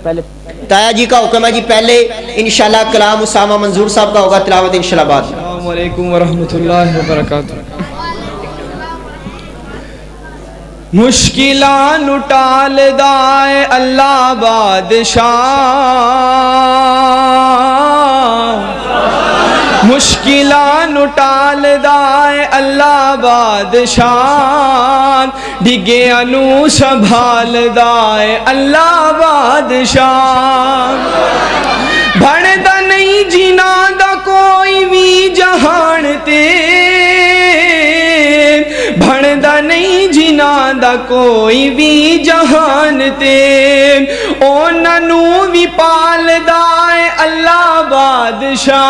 پہلے تایا جی کا حکم ہے جی، پہلے انشاءاللہ کلام اسامہ منظور صاحب کا ہوگا، تلاوت انشاءاللہ بعد۔ السلام علیکم ورحمۃ اللہ وبرکاتہ۔ مشکلان ٹال دائے اللہ بادشاہ، مشکلان ٹال دائے اللہ بادشاہ، ڈگے انو سنبھال دائے اللہ بادشاہ، بھڑدا نہیں جینا دا کوئی بھی جہان تے، بھڑدا نہیں جینا دا کوئی بھی جہان تے، اونا نو بھی پال دائے اللہ بادشاہ،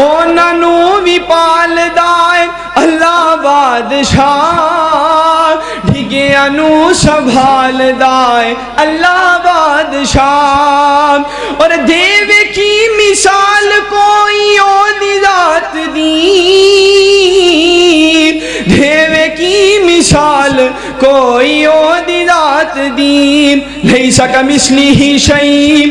اونا نو بھی پال دائے اللہ بادشاہ، ڈھگے انو سنبھال دائے اللہ بادشاہ، اور دیوے کی مثال کوئی اور ذات دی، دیوے کی مثال کوئی اور ذات دی، لیس کمثلہ شیء،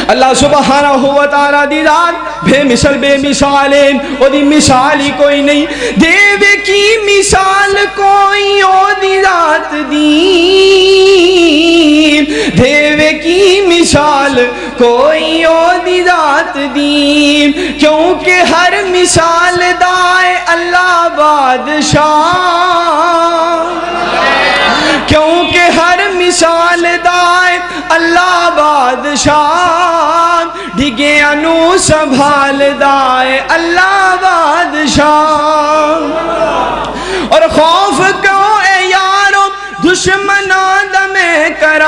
اللہ سبحانہ و تعالیٰ دی ذات بے مثل بے مثال ہے، اور دی مثال ہی کوئی نہیں، دیوے کی مثال کوئی اور دی ذات دی، دیوے کی مثال کوئی اور دی ذات دی، کیونکہ ہر مثال دائے اللہ بادشاہ، کیونکہ ہر مثال دائے اللہ بادشاہ، ڈگے انو سنبھال دائے اللہ بادشاہ، اور خوف کیوں اے یارو دشمنان دم کرام،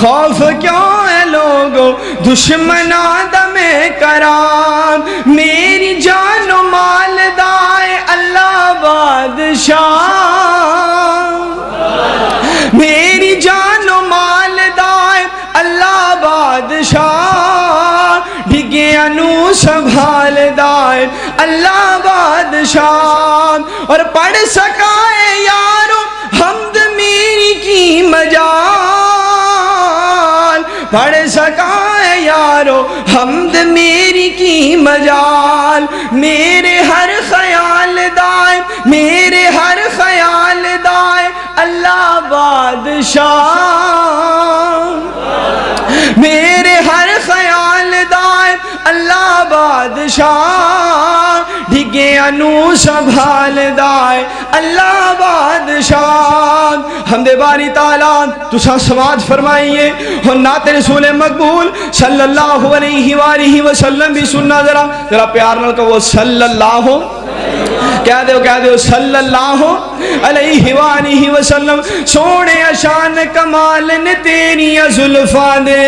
خوف کیوں اے لوگو دشمنان دم کرام، میری جان و مال دائے اللہ بادشاہ، میری جان و مال دائے اللہ بادشاہ، ڈگے انو سنبھال دائے اللہ بادشاہ، اور پڑھ سکائے یارو حمد میری کی مجال، پڑھ سکائے یارو حمد میری کی مجال، میرے ہر خیال دائے، میرے ہر خیال دائے اللہ بادشاہ، میرے ہر خیال دائے اللہ بادشاہ، ڈگے انو سنبھال دائے اللہ بادشاہ۔ حمد باری تعالیٰ تسا سماعت فرمائیے، اور نعت رسول مقبول صلی اللہ علیہ وآلہ وسلم بھی سننا، ذرا پیار نال کہو صلی اللہ، کہہ دو صلی اللہ علیہ وآلہ وسلم، سونے شان کمال نے تیری زلفاں دے،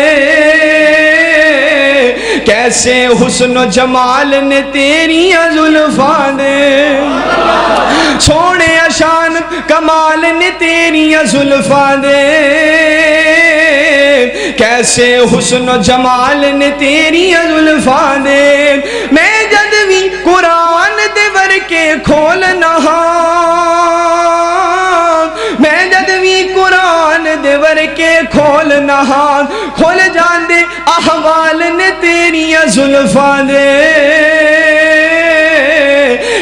کیسے حسن و جمال نے تیری زلفاں دے، سونے شان کمال نے تیری زلفاں دے، کیسے حسن و جمال نے تیری زلفاں دے، میں جد بھی قرآن دے ورکے کھول نہا، میں جد بھی قرآن دے ورکے کھول نہا، کھول جان دے احوال نے تیری زلفاں دے،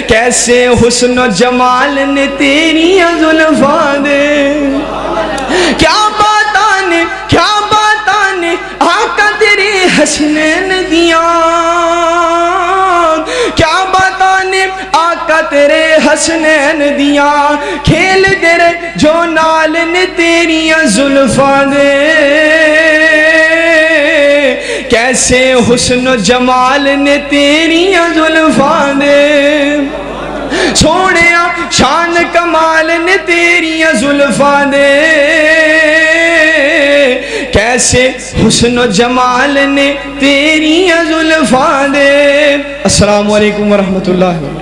کیسے حسن و جمال نے تیری زلفاں دے، کیا باتاں نے آقا تیرے حسنین دیاں، کیا باتاں نے آقا تیرے حسنین دیاں، کھیل دے رہے جو نال نے تیری زلفاں دے، کیسے حسن و جمال نے تیری زلفاں دے، سونیا شان کمال نے تیری زلفاں دے، کیسے حسن و جمال نے تیری زلفاں دے۔ السلام علیکم ورحمۃ اللہ وبرکاتہ۔